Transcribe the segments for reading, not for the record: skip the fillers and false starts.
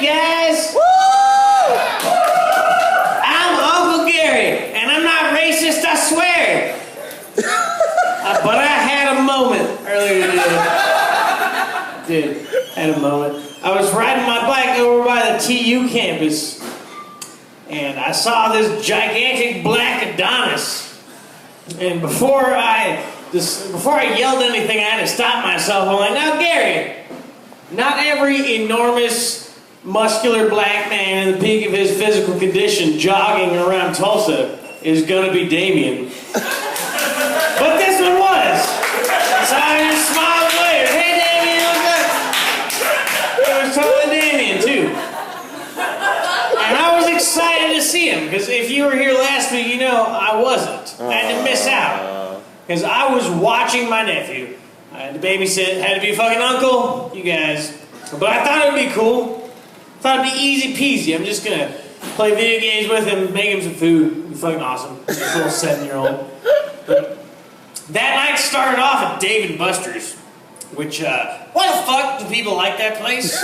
guys. Woo! I'm Uncle Gary, and I'm not racist, I swear. But I had a moment earlier today. Dude, had a moment. I was riding my bike over by the TU campus, and I saw this gigantic black Adonis. And before I yelled anything, I had to stop myself. I'm like, now Gary, not every enormous, muscular black man in the peak of his physical condition jogging around Tulsa is gonna be Damien. But this one was. So I just smiled and waved. Hey Damien, what's up? It was totally Damien too. And I was excited to see him, because if you were here last week, you know I wasn't. I had to miss out. Because I was watching my nephew. I had to babysit, had to be a fucking uncle, you guys. But I thought it would be cool. I thought it'd be easy peasy. I'm just gonna play video games with him, make him some food. It'd be fucking awesome. He's a little 7-year-old. But that night started off at Dave & Buster's, which, why the fuck do people like that place?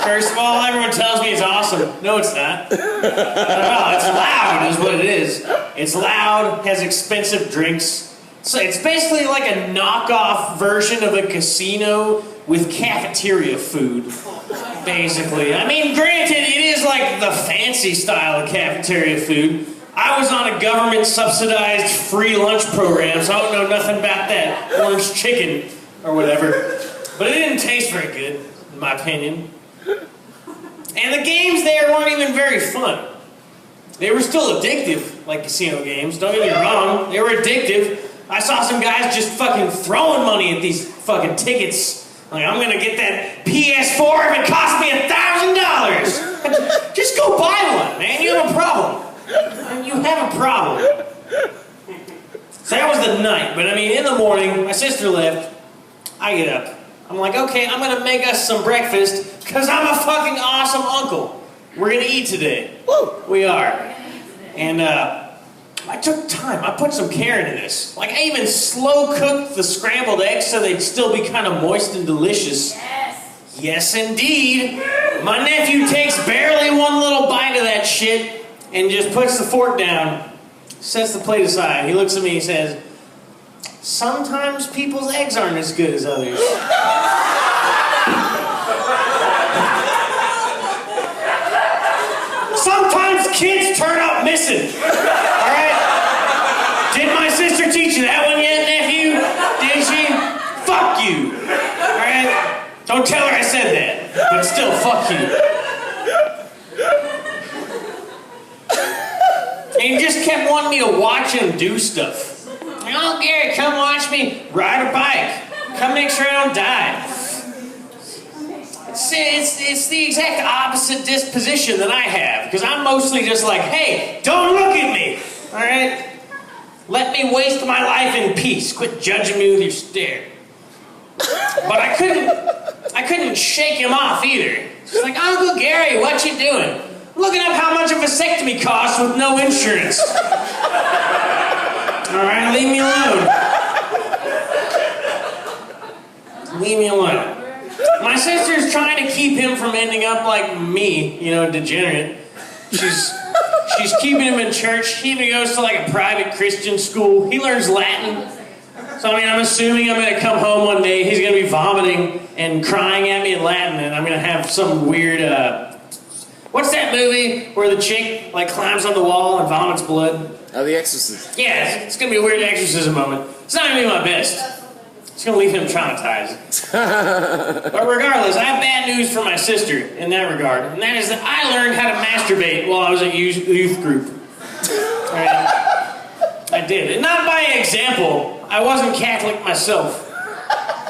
First of all, everyone tells me it's awesome. No, it's not. No, it's loud is what it is. It's loud, has expensive drinks. So it's basically like a knockoff version of a casino with cafeteria food, basically. I mean, granted, it is like the fancy style of cafeteria food. I was on a government-subsidized free lunch program, so I don't know nothing about that orange chicken or whatever. But it didn't taste very good, in my opinion. And the games there weren't even very fun. They were still addictive, like casino games. Don't get me wrong, they were addictive. I saw some guys just fucking throwing money at these fucking tickets. Like, I'm gonna get that PS4 if it costs me $1,000. Just go buy one, man. You have a problem. You have a problem. So that was the night. But I mean, in the morning, my sister left. I get up. I'm like, okay, I'm gonna make us some breakfast because I'm a fucking awesome uncle. We're gonna eat today. Woo! We are. And I took time. I put some care into this. Like, I even slow cooked the scrambled eggs so they'd still be kind of moist and delicious. Yes. Yes, indeed. My nephew takes barely one little bite of that shit and just puts the fork down, sets the plate aside. He looks at me and says, sometimes people's eggs aren't as good as others. Sometimes kids turn up missing. Alright? Did my sister teach you that one yet, nephew? Did she? Fuck you. Alright? Don't tell her I said that. But still, fuck you. And he just kept wanting me to watch him do stuff. Oh, Gary, come watch me ride a bike. Come make sure I don't die. It's the exact opposite disposition that I have. Because I'm mostly just like, hey, don't look at me. Alright? Let me waste my life in peace. Quit judging me with your stare. But I couldn't shake him off either. It's like, Uncle Gary, what you doing? Looking up how much a vasectomy costs with no insurance. Alright, leave me alone. Leave me alone. My sister's trying to keep him from ending up like me, you know, degenerate. She's keeping him in church. He even goes to like a private Christian school. He learns Latin. So I mean, I'm assuming I'm gonna come home one day, he's gonna be vomiting and crying at me in Latin, and I'm gonna have some weird, what's that movie where the chick like climbs on the wall and vomits blood? Oh, The Exorcist. Yeah, it's gonna be a weird exorcism moment. It's not gonna be my best. It's gonna leave him traumatized. But regardless, I have bad news for my sister in that regard, and that is that I learned how to masturbate while I was at youth group. Right? I did, and not by example. I wasn't Catholic myself.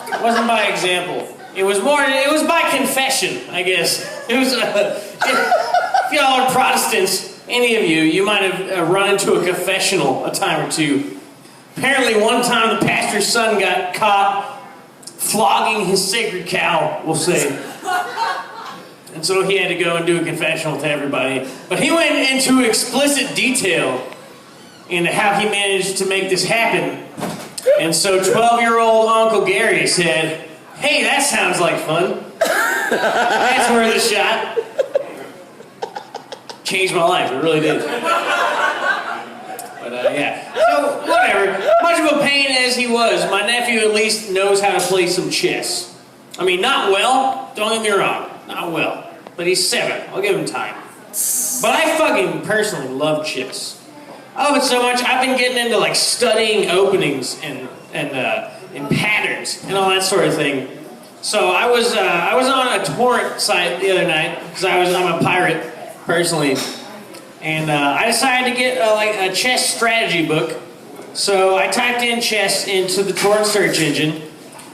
It wasn't by example. It was by confession, I guess. It was. If y'all are Protestants, any of you might have run into a confessional a time or two. Apparently one time the pastor's son got caught flogging his sacred cow, we'll say. And so he had to go and do a confessional to everybody. But he went into explicit detail into how he managed to make this happen. And so 12-year-old Uncle Gary said, hey, that sounds like fun. That's worth a shot. Changed my life, it really did. But yeah, so whatever. Much of a pain as he was, my nephew at least knows how to play some chess. I mean, not well, don't get me wrong, not well. But he's 7, I'll give him time. But I fucking personally love chess. I love it so much, I've been getting into like studying openings and patterns and all that sort of thing. So I was on a torrent site the other night, because I'm a pirate, personally. And I decided to get a chess strategy book. So I typed in chess into the torrent search engine,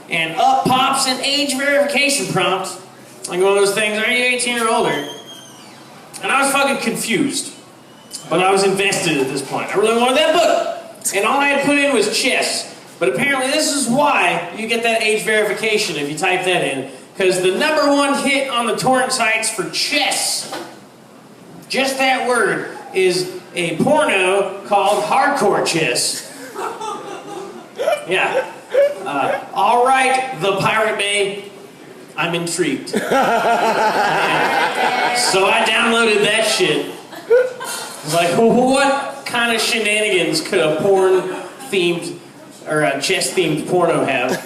and up pops an age verification prompt. Like one of those things, are you 18 or older? And I was fucking confused. But I was invested at this point. I really wanted that book. And all I had put in was chess. But apparently this is why you get that age verification if you type that in. Because the #1 hit on the torrent sites for chess, just that word, is a porno called Hardcore Chess. Yeah. All right, the Pirate Bay, I'm intrigued. So I downloaded that shit. I was like, what kind of shenanigans could a porn-themed, or a chess-themed porno have?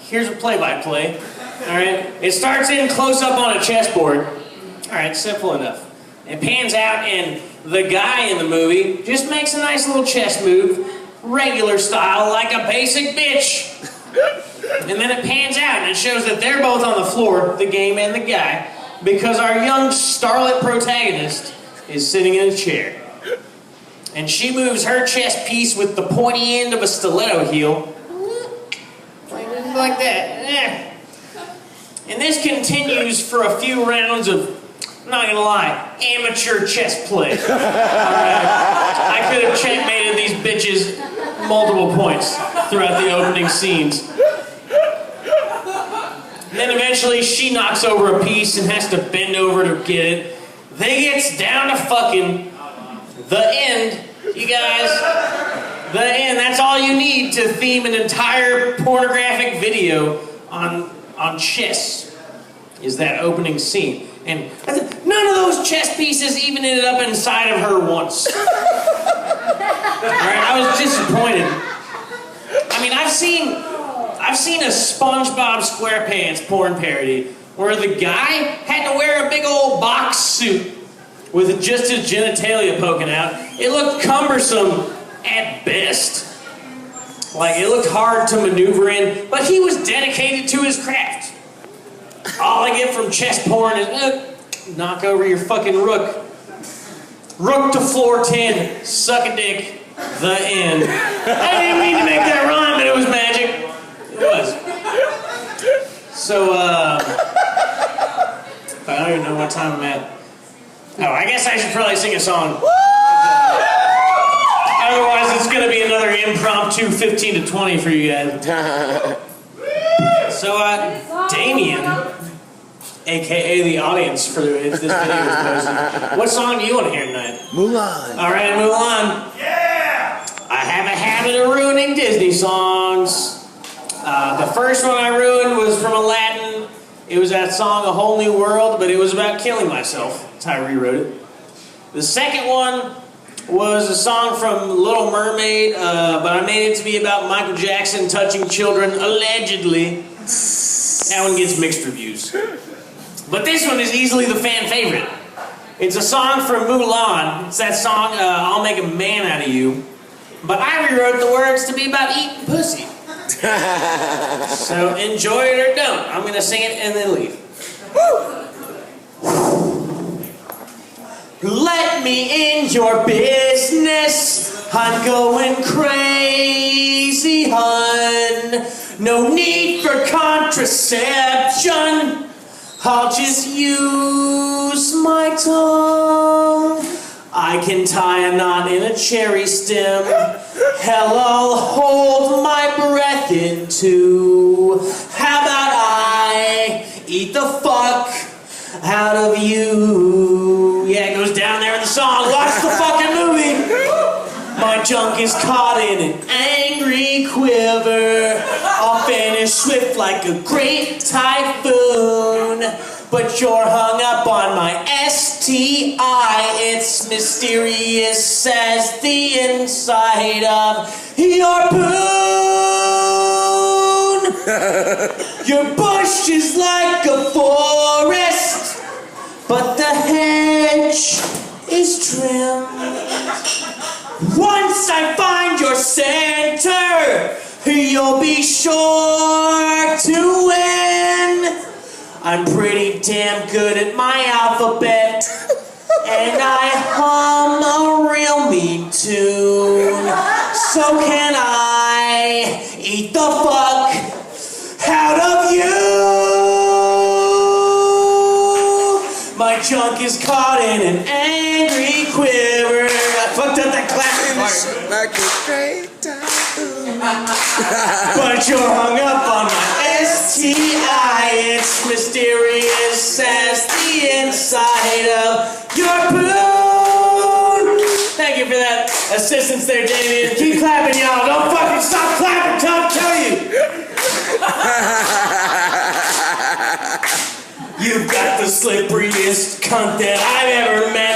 Here's a play-by-play. Alright? It starts in close-up on a chessboard. Alright, simple enough. It pans out, and the guy in the movie just makes a nice little chess move, regular style, like a basic bitch. And then it pans out, and it shows that they're both on the floor, the game and the guy, because our young starlet protagonist is sitting in a chair. And she moves her chess piece with the pointy end of a stiletto heel. Like that. And this continues for a few rounds of, I'm not gonna lie, amateur chess play. I could have checkmated these bitches multiple points throughout the opening scenes. And then eventually she knocks over a piece and has to bend over to get it. Then gets down to fucking the end, you guys. The end. That's all you need to theme an entire pornographic video on chess, is that opening scene. And none of those chess pieces even ended up inside of her once. Alright, I was disappointed. I mean, I've seen a SpongeBob SquarePants porn parody where the guy had to wear a big old box suit with just his genitalia poking out. It looked cumbersome at best. Like, it looked hard to maneuver in, but he was dedicated to his craft. All I get from chess porn is, knock over your fucking rook. Rook to floor 10, suck a dick, the end. I didn't mean to make that rhyme, but it was magic. It was. So, I don't even know what time I'm at. Oh, I guess I should probably sing a song. Otherwise, it's going to be another impromptu 15 to 20 for you guys. So, Damien, a.k.a. the audience for if this video is posted, what song do you want to hear tonight? Mulan. All right, Mulan. Yeah! I have a habit of ruining Disney songs. The first one I ruined was from Aladdin. It was that song, A Whole New World, but it was about killing myself. That's how I rewrote it. The second one was a song from Little Mermaid, but I made it to be about Michael Jackson touching children, allegedly. That one gets mixed reviews. But this one is easily the fan favorite. It's a song from Mulan. It's that song, I'll Make a Man Out of You. But I rewrote the words to be about eating pussy. So enjoy it or don't. I'm going to sing it and then leave. Let me in your business. I'm going crazy, hun. No need for contraception. I'll just use my tongue. I can tie a knot in a cherry stem. Hell, I'll hold my breath in too. How about I eat the fuck out of you? Yeah, it goes down there in the song. Watch the fucking movie. My junk is caught in an angry quiver. I'll finish is swift like a great typhoon. But you're hung up on my STI. It's mysterious as the inside of your poon. Your bush is like a forest, but the hedge is trimmed. Once I find your center, you'll be sure to win. I'm pretty damn good at my alphabet, and I hum a real mean tune. So can I eat the fuck out of you? My junk is caught in an angry quiver. I fucked up that classic part. Like a great typhoon. But you're hung up on my STI. It's mysterious as the inside of your poon. Thank you for that assistance there, Damien. Keep clapping, y'all. Don't fucking stop clapping till I tell you. You've got the slipperiest cunt that I've ever met.